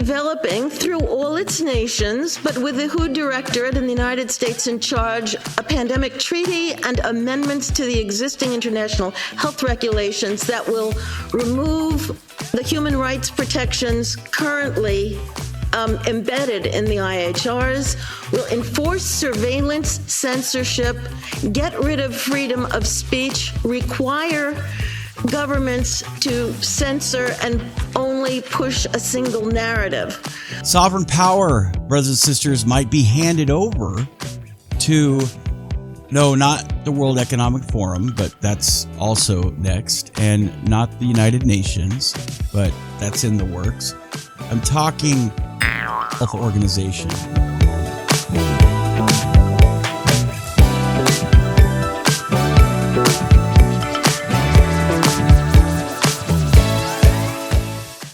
developing through all its nations, but with the WHO Directorate in the United States in charge, a pandemic treaty and amendments to the existing international health regulations that will remove the human rights protections currently embedded in the IHRs, will enforce surveillance, censorship, get rid of freedom of speech, require governments to censor and only push a single narrative. Sovereign power, brothers and sisters, might be handed over to, no, not the World Economic Forum, but that's also next, and not the United Nations, but that's in the works. I'm talking Health Organization.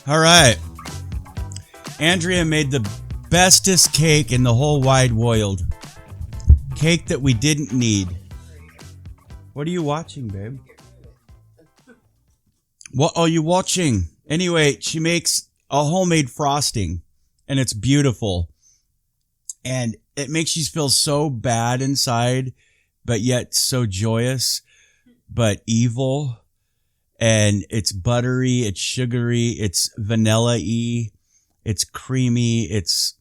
All right. Andrea made the bestest cake in the whole wide world. Cake that we didn't need. What are you watching, babe? What are you watching? Anyway, she makes a homemade frosting, and it's beautiful. And it makes you feel so bad inside, but yet so joyous, but evil. And it's buttery, it's sugary, it's vanilla-y, it's creamy, it's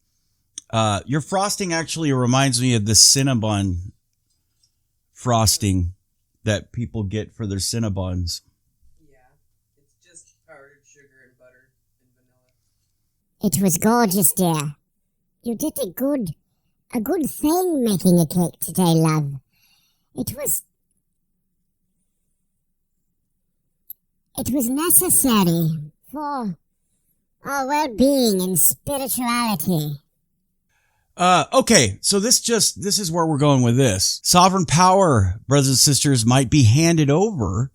your frosting actually reminds me of the Cinnabon frosting that people get for their Cinnabons. Yeah, it's just powdered sugar and butter and vanilla. It was gorgeous, dear. You did a good thing making a cake today, love. It was necessary for our well-being and spirituality. Okay, so this is where we're going with this. Sovereign power, brothers and sisters, might be handed over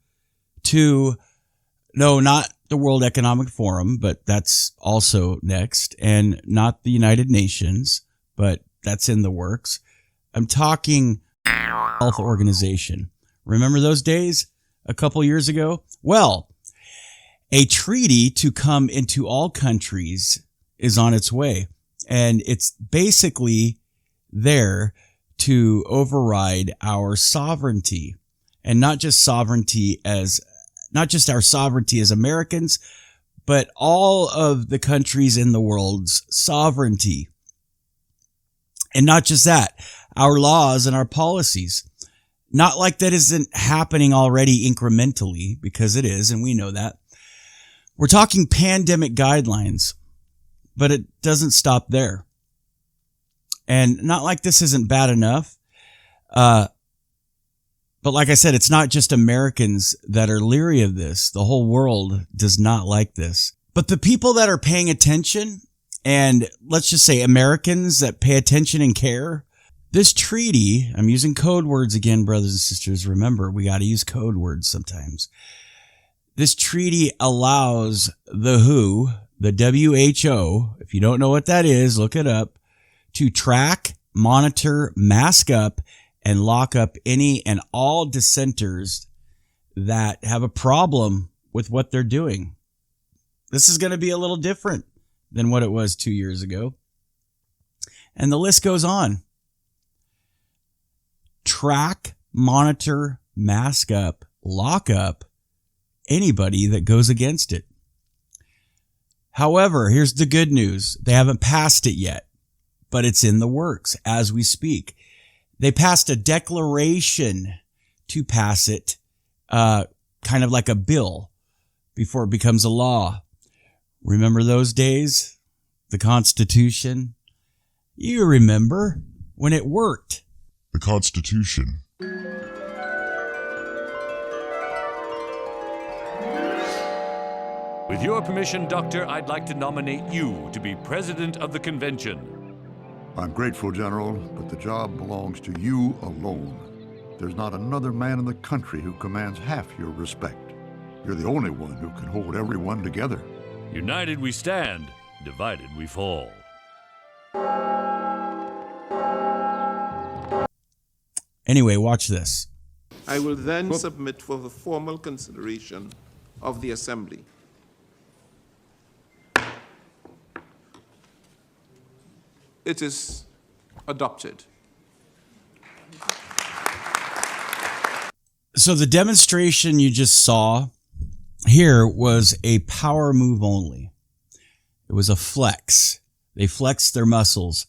to, no, not the World Economic Forum, but that's also next, and not the United Nations, but that's in the works. I'm talking Health Organization. Remember those days a couple years ago? Well, a treaty to come into all countries is on its way. And it's basically there to override our sovereignty, and not just our sovereignty as Americans, but all of the countries in the world's sovereignty. And not just that, our laws and our policies. Not like that isn't happening already incrementally, because it is, and we know that. We're talking pandemic guidelines. But it doesn't stop there. And not like this isn't bad enough. But like I said, it's not just Americans that are leery of this. The whole world does not like this. But the people that are paying attention, and let's just say Americans that pay attention and care, this treaty, I'm using code words again, brothers and sisters. Remember, we got to use code words sometimes. This treaty allows the WHO, the WHO, if you don't know what that is, look it up, to track, monitor, mask up, and lock up any and all dissenters that have a problem with what they're doing. This is going to be a little different than what it was 2 years ago. And the list goes on. Track, monitor, mask up, lock up anybody that goes against it. However, here's the good news. They haven't passed it yet, but it's in the works as we speak. They passed a declaration to pass it, kind of like a bill before it becomes a law. Remember those days? The Constitution? You remember when it worked. The Constitution. With your permission, Doctor, I'd like to nominate you to be president of the convention. I'm grateful, General, but the job belongs to you alone. There's not another man in the country who commands half your respect. You're the only one who can hold everyone together. United we stand, divided we fall. Anyway, watch this. I will then submit for the formal consideration of the Assembly it is adopted. So the demonstration you just saw here was a power move only. It was a flex. They flexed their muscles.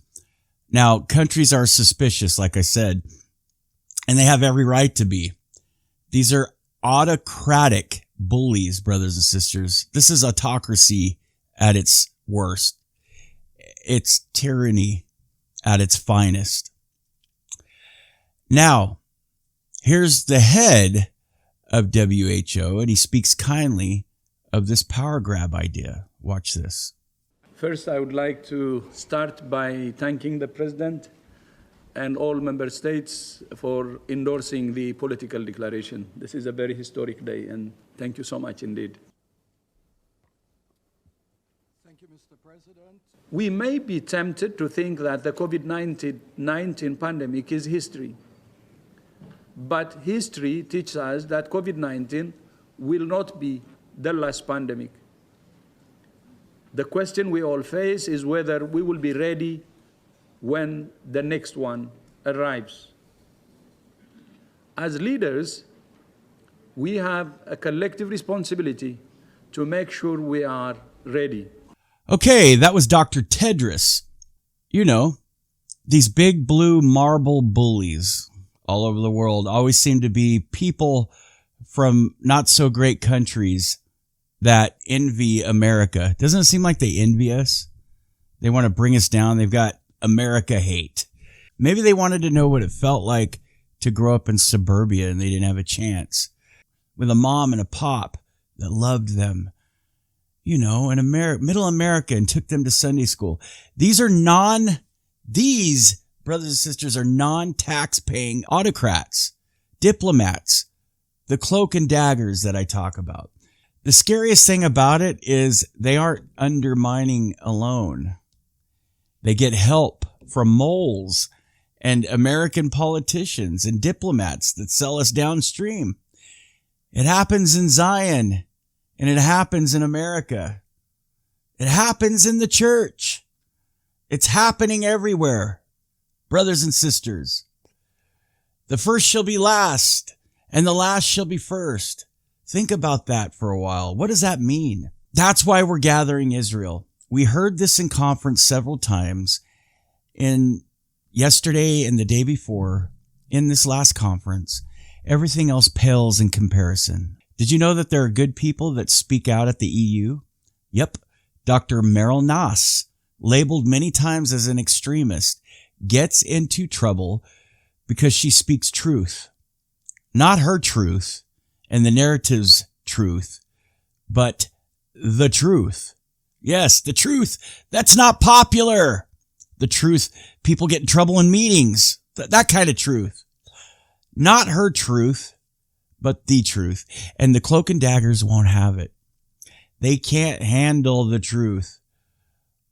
Now, countries are suspicious, like I said, and they have every right to be. These are autocratic bullies, brothers and sisters. This is autocracy at its worst. It's tyranny at its finest. Now, here's the head of WHO, and he speaks kindly of this power grab idea. Watch this. First, I would like to start by thanking the President and all member states for endorsing the political declaration. This is a very historic day, and thank you so much indeed. Thank you, Mr. President. We may be tempted to think that the COVID-19 pandemic is history. But history teaches us that COVID-19 will not be the last pandemic. The question we all face is whether we will be ready when the next one arrives. As leaders, we have a collective responsibility to make sure we are ready. Okay, that was Dr. Tedros. You know, these big blue marble bullies all over the world always seem to be people from not so great countries that envy America. Doesn't it seem like they envy us? They want to bring us down. They've got America hate. Maybe they wanted to know what it felt like to grow up in suburbia and they didn't have a chance. With a mom and a pop that loved them, you know, in middle America, and took them to Sunday school. These, brothers and sisters, are non-tax-paying autocrats, diplomats, the cloak and daggers that I talk about. The scariest thing about it is they aren't undermining alone. They get help from moles and American politicians and diplomats that sell us downstream. It happens in Zion, and it happens in America. It happens in the church. It's happening everywhere, brothers and sisters. The first shall be last, and the last shall be first. Think about that for a while. What does that mean? That's why we're gathering Israel. We heard this in conference several times, yesterday and the day before, in this last conference. Everything else pales in comparison. Did you know that there are good people that speak out at the EU? Yep. Dr. Meryl Nass, labeled many times as an extremist, gets into trouble because she speaks truth. Not her truth and the narrative's truth, but the truth. Yes, the truth. That's not popular. The truth. People get in trouble in meetings. That kind of truth. Not her truth, but the truth. And the cloak and daggers won't have it. They can't handle the truth.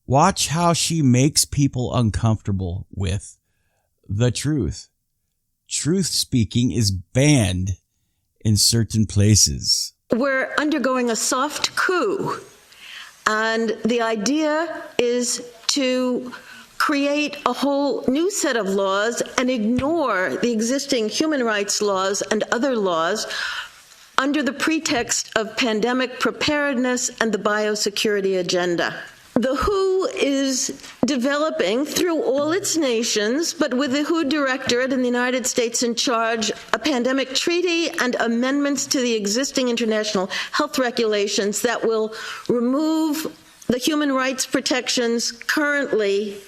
Watch how she makes people uncomfortable with the truth. Truth speaking is banned in certain places. We're undergoing a soft coup, and the idea is to create a whole new set of laws and ignore the existing human rights laws and other laws under the pretext of pandemic preparedness and the biosecurity agenda. The WHO is developing through all its nations, but with the WHO Directorate in the United States in charge, a pandemic treaty and amendments to the existing international health regulations that will remove the human rights protections currently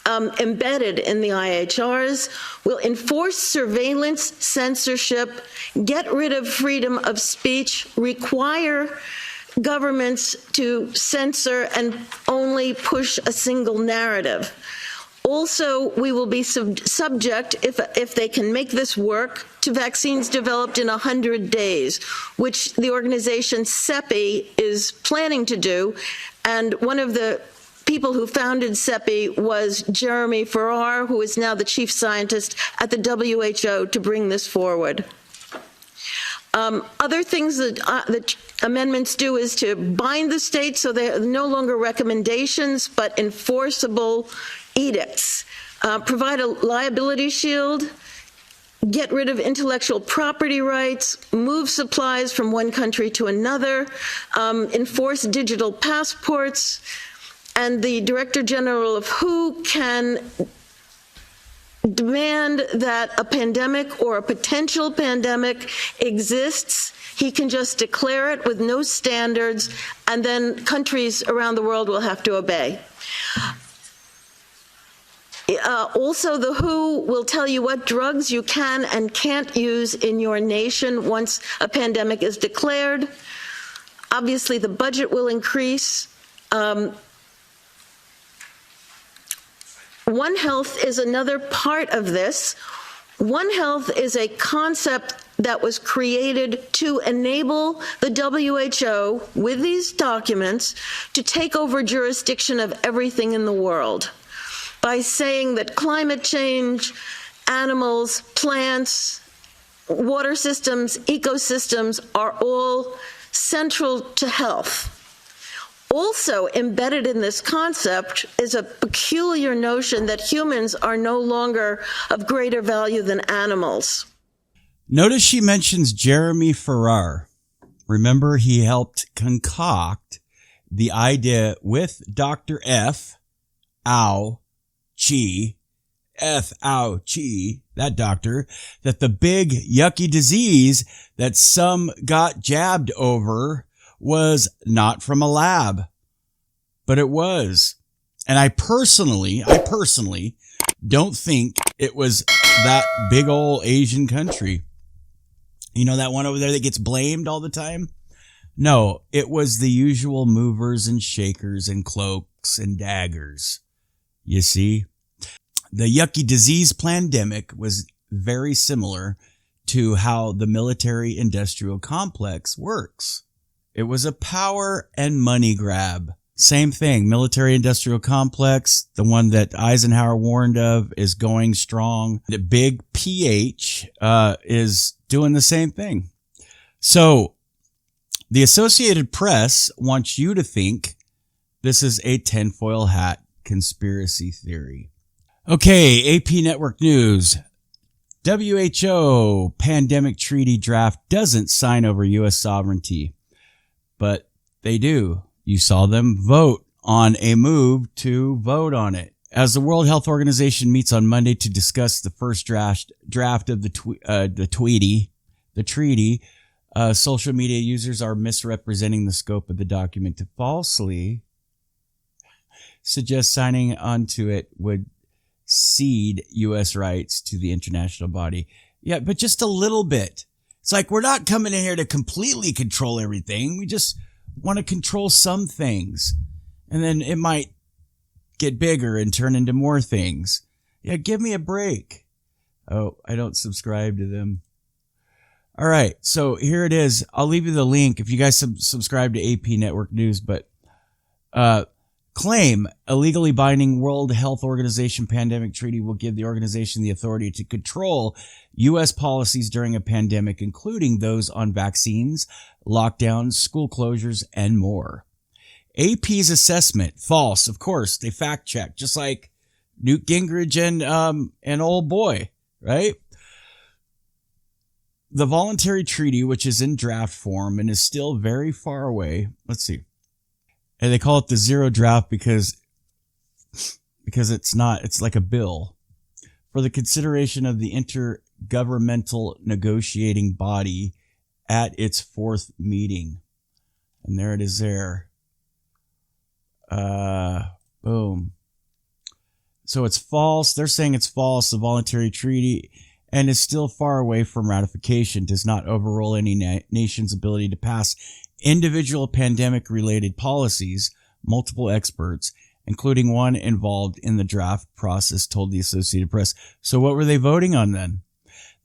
embedded in the IHRs, will enforce surveillance, censorship, get rid of freedom of speech, require governments to censor and only push a single narrative. Also, we will be subject, if they can make this work, to vaccines developed in 100 days, which the organization CEPI is planning to do. And one of the people who founded CEPI was Jeremy Farrar, who is now the chief scientist at the WHO, to bring this forward. Other things that the amendments do is to bind the states so they're no longer recommendations but enforceable edicts, provide a liability shield, get rid of intellectual property rights, move supplies from one country to another, enforce digital passports, and the Director General of WHO can demand that a pandemic or a potential pandemic exists. He can just declare it with no standards, and then countries around the world will have to obey. Also, the WHO will tell you what drugs you can and can't use in your nation once a pandemic is declared. Obviously, the budget will increase. One Health is another part of this. One Health is a concept that was created to enable the WHO, with these documents, to take over jurisdiction of everything in the world by saying that climate change, animals, plants, water systems, ecosystems are all central to health. Also embedded in this concept is a peculiar notion that humans are no longer of greater value than animals. Notice she mentions Jeremy Farrar. Remember, he helped concoct the idea with Dr. F. Fauci, that doctor, that the big yucky disease that some got jabbed over was not from a lab, but it was. And I personally don't think it was that big old Asian country. You know, that one over there that gets blamed all the time? No, it was the usual movers and shakers and cloaks and daggers. You see, the yucky disease pandemic was very similar to how the military industrial complex works. It was a power and money grab. Same thing, military industrial complex, the one that Eisenhower warned of, is going strong. The big PH is doing the same thing. So the Associated Press wants you to think this is a tinfoil hat conspiracy theory. Okay, AP Network News. WHO pandemic treaty draft doesn't sign over U.S. sovereignty, but they do. You saw them vote on a move to vote on it. As the World Health Organization meets on Monday to discuss the first draft of the treaty, social media users are misrepresenting the scope of the document to falsely suggest signing onto it would cede U.S. rights to the international body. Yeah, but just a little bit. It's like, we're not coming in here to completely control everything. We just want to control some things. And then it might get bigger and turn into more things. Yeah, give me a break. Oh, I don't subscribe to them. All right, so here it is. I'll leave you the link if you guys subscribe to AP Network News, but claim a legally binding World Health Organization pandemic treaty will give the organization the authority to control U.S. policies during a pandemic, including those on vaccines, lockdowns, school closures, and more. AP's assessment, false. Of course, they fact check, just like Newt Gingrich and old boy, right? The voluntary treaty, which is in draft form and is still very far away. Let's see. And they call it the zero draft because it's not, it's like a bill for the consideration of the intergovernmental negotiating body at its fourth meeting. And there it is there. Boom. So it's false. They're saying it's false. The voluntary treaty, and is still far away from ratification, does not overrule any nation's ability to pass individual pandemic-related policies. Multiple experts, including one involved in the draft process, told the Associated Press. So what were they voting on then?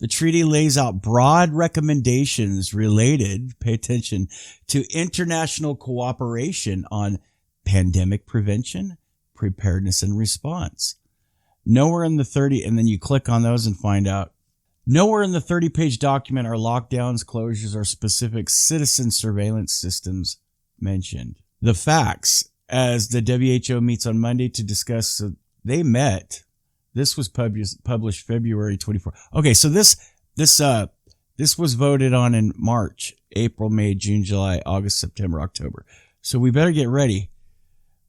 The treaty lays out broad recommendations related, pay attention, to international cooperation on pandemic prevention, preparedness, and response. Nowhere in the 30, and then you click on those and find out. Nowhere in the 30-page document are lockdowns, closures, or specific citizen surveillance systems mentioned. The facts, as the WHO meets on Monday to discuss they met. This was published February 24. Okay, so this was voted on in March, April, May, June, July, August, September, October. So we better get ready,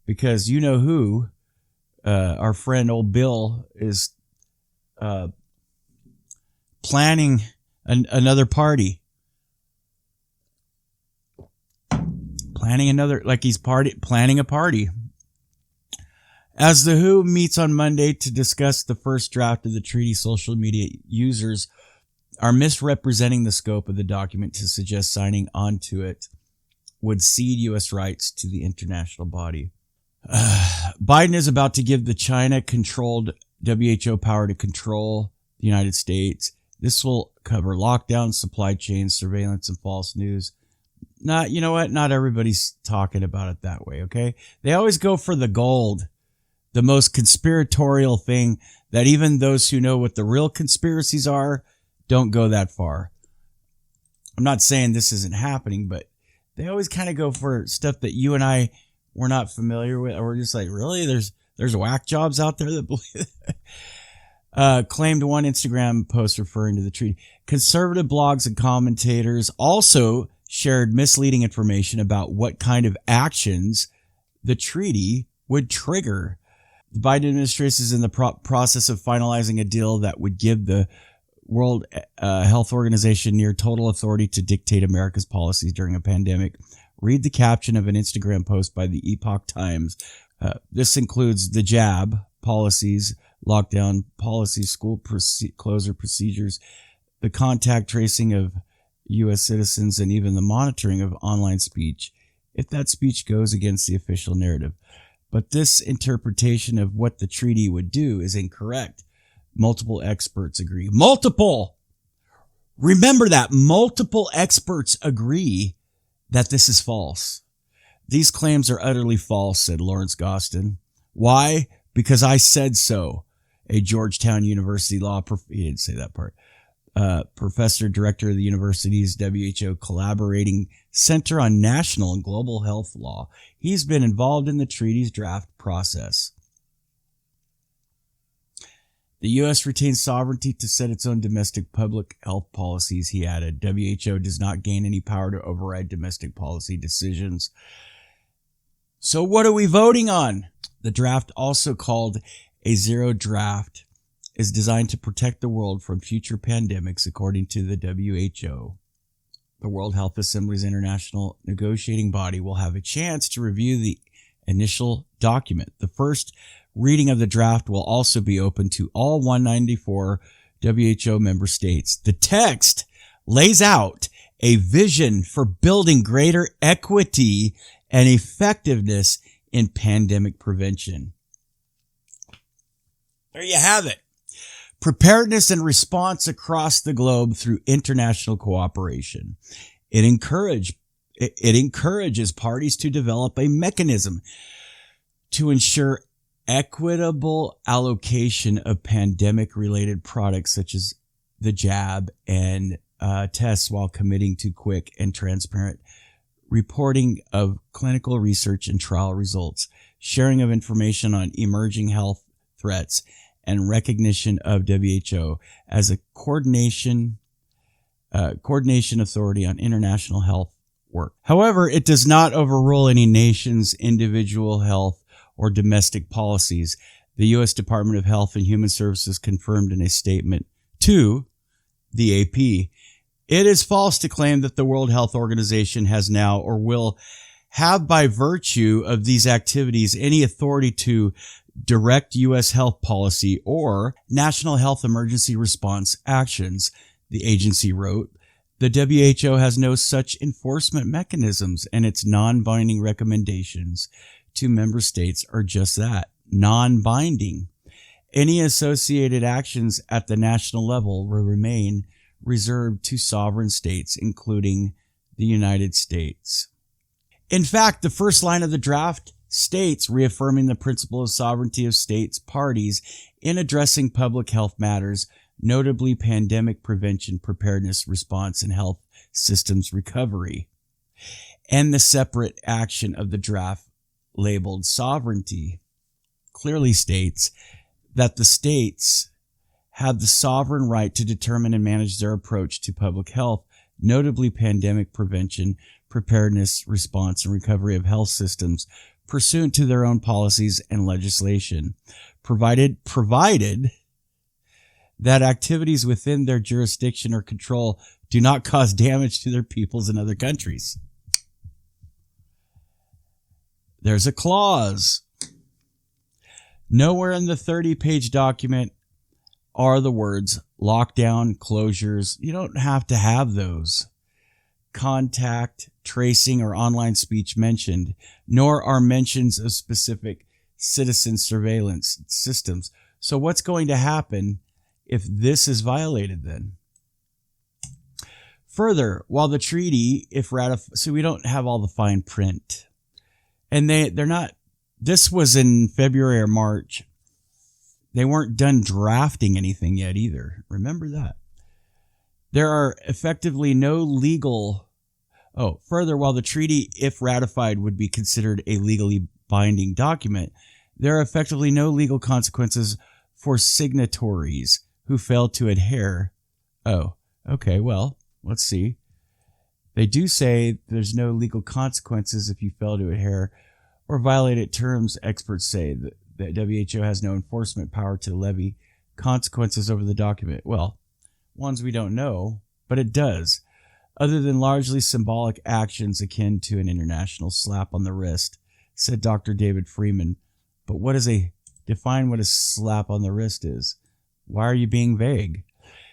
because you know who, our friend old Bill, is planning another party. Planning a party. As the WHO meets on Monday to discuss the first draft of the treaty, social media users are misrepresenting the scope of the document to suggest signing onto it would cede U.S. rights to the international body. Biden is about to give the China-controlled WHO power to control the United States. This will cover lockdown, supply chain, surveillance, and false news. You know what? Not everybody's talking about it that way, okay? They always go for the gold, the most conspiratorial thing that even those who know what the real conspiracies are don't go that far. I'm not saying this isn't happening, but they always kind of go for stuff that you and I were not familiar with. Or we're just like, really? There's whack jobs out there that believe claimed one Instagram post referring to the treaty. Conservative blogs and commentators also shared misleading information about what kind of actions the treaty would trigger. The Biden administration is in the process of finalizing a deal that would give the World Health Organization near total authority to dictate America's policies during a pandemic. Read the caption of an Instagram post by the Epoch Times. This includes the jab policies, lockdown policies, school closure procedures, the contact tracing of U.S. citizens, and even the monitoring of online speech, if that speech goes against the official narrative. But this interpretation of what the treaty would do is incorrect. Multiple experts agree. Remember that. Multiple experts agree that this is false. These claims are utterly false, said Lawrence Gostin. Why? Because I said so. A Georgetown University law, he didn't say that part. Professor, director of the university's WHO Collaborating Center on National and Global Health Law. He's been involved in the treaty's draft process. The U.S. retains sovereignty to set its own domestic public health policies, he added. WHO does not gain any power to override domestic policy decisions. So what are we voting on? The draft, also called a zero draft, is designed to protect the world from future pandemics, according to the WHO. The World Health Assembly's international negotiating body will have a chance to review the initial document. The first reading of the draft will also be open to all 194 WHO member states. The text lays out a vision for building greater equity and effectiveness in pandemic prevention. There you have it. Preparedness and response across the globe through international cooperation. It encourages parties to develop a mechanism to ensure equitable allocation of pandemic-related products such as the jab and tests, while committing to quick and transparent reporting of clinical research and trial results, sharing of information on emerging health threats, and recognition of WHO as a coordination authority on international health work. However, it does not overrule any nation's individual health or domestic policies. The U.S. Department of Health and Human Services confirmed in a statement to the AP. It is false to claim that the World Health Organization has now or will have, by virtue of these activities, any authority to direct U.S. health policy or national health emergency response actions, the agency wrote. The WHO has no such enforcement mechanisms, and its non-binding recommendations to member states are just that, non-binding. Any associated actions at the national level will remain reserved to sovereign states, including the United States. In fact, the first line of the draft states, reaffirming the principle of sovereignty of states parties in addressing public health matters, notably pandemic prevention, preparedness, response, and health systems recovery. And the separate action of the draft, labeled sovereignty, clearly states that the states have the sovereign right to determine and manage their approach to public health, notably pandemic prevention, preparedness, response, and recovery of health systems pursuant to their own policies and legislation, provided that activities within their jurisdiction or control do not cause damage to their peoples in other countries. There's a clause. Nowhere in the 30-page document are the words lockdown, closures. You don't have to have those. Contact, tracing, or online speech mentioned, nor are mentions of specific citizen surveillance systems. So what's going to happen if this is violated then? Further, while the treaty, if ratified, so we don't have all the fine print, and they're not, this was in February or March. They weren't done drafting anything yet either. Remember that. There are effectively no legal, further, while the treaty, if ratified, would be considered a legally binding document, there are effectively no legal consequences for signatories who fail to adhere. Oh, okay, well, let's see. They do say there's no legal consequences if you fail to adhere or violate terms. Experts say that WHO has no enforcement power to levy consequences over the document. Well, ones we don't know, but it does, other than largely symbolic actions akin to an international slap on the wrist, said Dr. David Friedman. But define what a slap on the wrist is. Why are you being vague?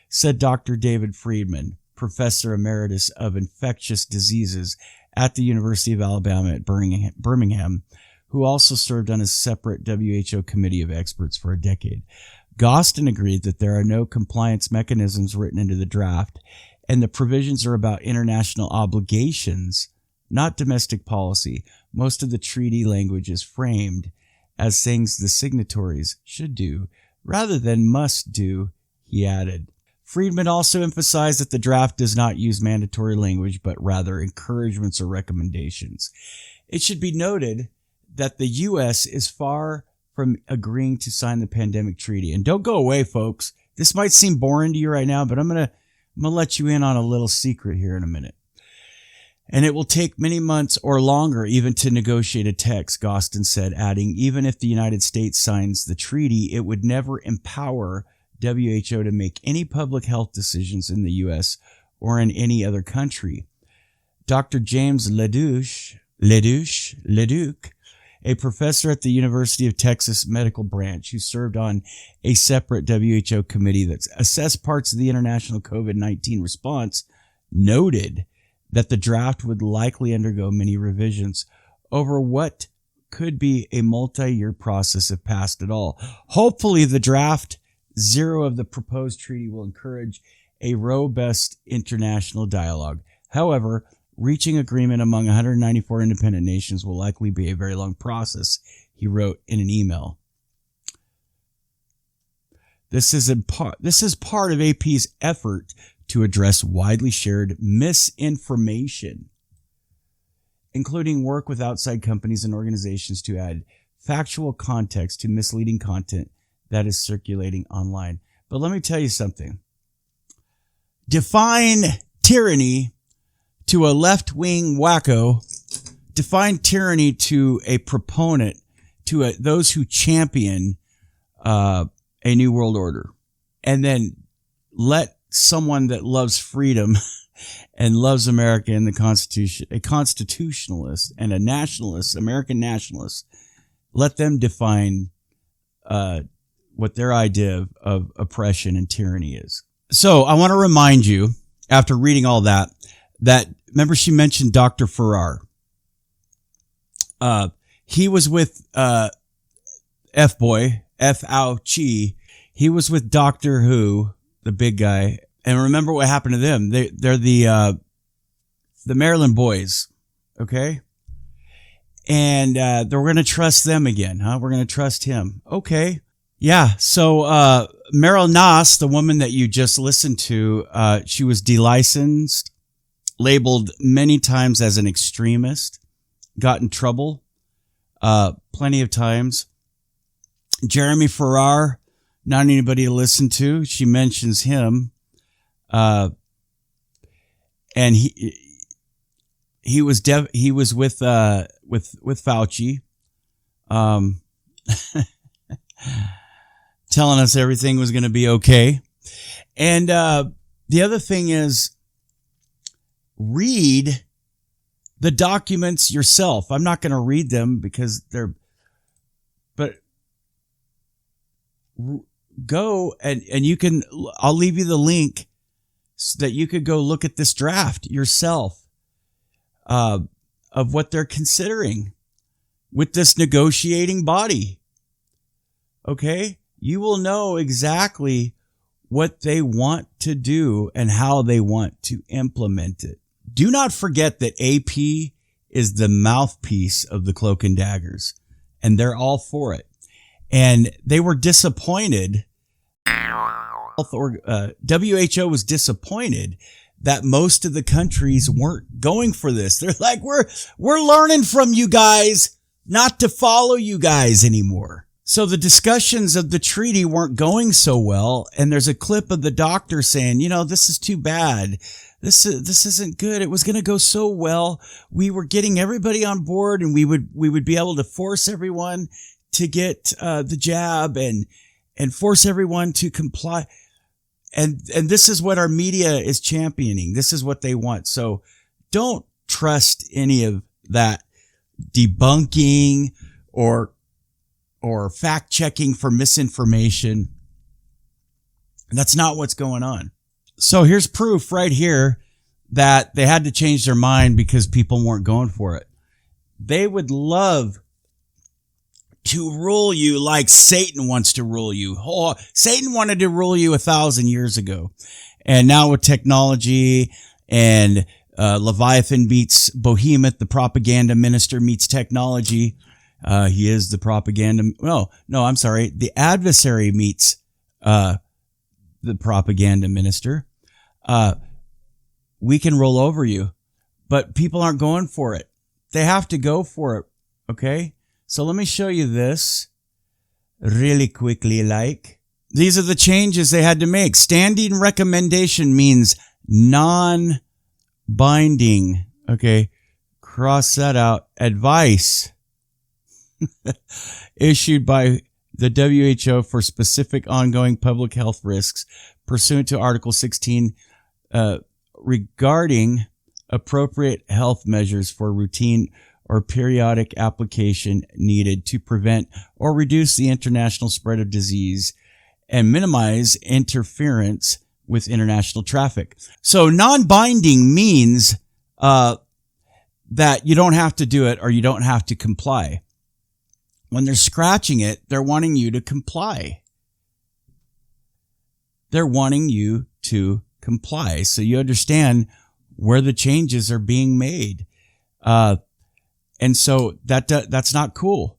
Said Dr. David Friedman, Professor Emeritus of Infectious Diseases at the University of Alabama at Birmingham, who also served on a separate WHO committee of experts for a decade. Gostin agreed that there are no compliance mechanisms written into the draft, and the provisions are about international obligations, not domestic policy. Most of the treaty language is framed as things the signatories should do rather than must do, he added. Friedman also emphasized that the draft does not use mandatory language, but rather encouragements or recommendations. It should be noted that the U.S. is far from agreeing to sign the pandemic treaty. And don't go away, folks. This might seem boring to you right now, but I'm gonna let you in on a little secret here in a minute. And it will take many months or longer even to negotiate a text, Gostin said, adding, even if the United States signs the treaty, it would never empower WHO to make any public health decisions in the U.S. or in any other country. Dr. James Leduc, a professor at the University of Texas Medical Branch who served on a separate WHO committee that assessed parts of the international COVID-19 response, noted that the draft would likely undergo many revisions over what could be a multi-year process if passed at all. Hopefully, the draft zero of the proposed treaty will encourage a robust international dialogue. However, reaching agreement among 194 independent nations will likely be a very long process, he wrote in an email. This is part of AP's effort to address widely shared misinformation, including work with outside companies and organizations to add factual context to misleading content that is circulating online. But let me tell you something. Define tyranny to a left-wing wacko. Define tyranny to a proponent, to those who champion a new world order. And then let someone that loves freedom and loves America and the Constitution, a constitutionalist and a nationalist, American nationalist, let them define what their idea of oppression and tyranny is. So I want to remind you, after reading all that remember she mentioned Dr. Farrar. He was with F-Boy, F-Ow-Chi. He was with Doctor Who, the big guy. And remember what happened to them. They're the Maryland boys, okay? And we're going to trust them again, huh? We're going to trust him. Okay. Yeah, so Meryl Nass, the woman that you just listened to, she was delicensed, labeled many times as an extremist, got in trouble plenty of times. Jeremy Farrar, not anybody to listen to. She mentions him. And he was with Fauci, telling us everything was going to be okay. And the other thing is, read the documents yourself. I'm not going to read them because but go and you can, I'll leave you the link so that you could go look at this draft yourself of what they're considering with this negotiating body. Okay? You will know exactly what they want to do and how they want to implement it. Do not forget that AP is the mouthpiece of the Cloak and Daggers, and they're all for it. And they were disappointed. WHO was disappointed that most of the countries weren't going for this. They're like, we're learning from you guys not to follow you guys anymore. So the discussions of the treaty weren't going so well. And there's a clip of the doctor saying, this is too bad. This isn't good. It was going to go so well. We were getting everybody on board, and we would be able to force everyone to get the jab and force everyone to comply. And this is what our media is championing. This is what they want. So don't trust any of that debunking or fact checking for misinformation. That's not what's going on. So here's proof right here that they had to change their mind because people weren't going for it. They would love to rule you like Satan wants to rule you. Oh, Satan wanted to rule you 1,000 years ago. And now with technology and Leviathan meets Behemoth, the propaganda minister meets technology. He is the propaganda. No, I'm sorry. The adversary meets the propaganda minister. We can roll over you, but people aren't going for it. They have to go for it. Okay. So let me show you this really quickly. These are the changes they had to make. Standing recommendation means non-binding. Okay. Cross that out. Advice issued by the WHO for specific ongoing public health risks pursuant to Article 16 regarding appropriate health measures for routine or periodic application needed to prevent or reduce the international spread of disease and minimize interference with international traffic. So non-binding means that you don't have to do it or you don't have to comply. When they're scratching it, they're wanting you to comply. They're wanting you to comply. So you understand where the changes are being made. And so that's not cool.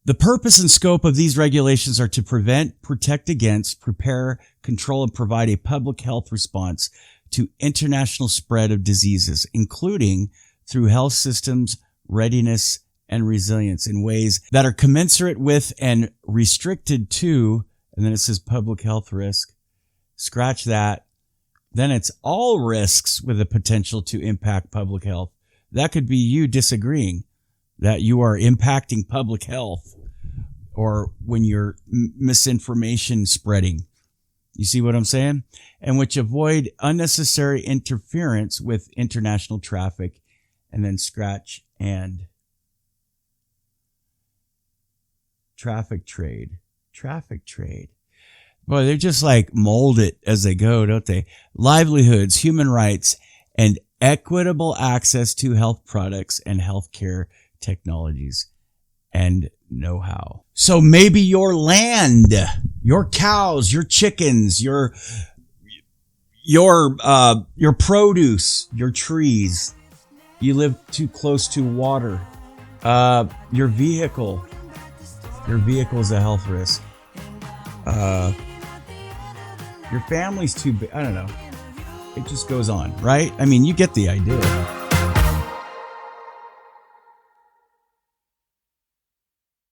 The purpose and scope of these regulations are to prevent, protect against, prepare, control, and provide a public health response to international spread of diseases, including through health systems, readiness, and resilience in ways that are commensurate with and restricted to, and then it says public health risk. Scratch that. Then it's all risks with the potential to impact public health. That could be you disagreeing that you are impacting public health, or when you're misinformation spreading. You see what I'm saying? And which avoid unnecessary interference with international traffic, and then scratch and traffic trade. Boy, they're just like mold it as they go, don't they? Livelihoods, human rights, and equitable access to health products and healthcare technologies and know-how. So maybe your land, your cows, your chickens, your produce, your trees, you live too close to water. Your vehicle is a health risk. Your family's too big. I don't know. It just goes on, right? I mean, you get the idea.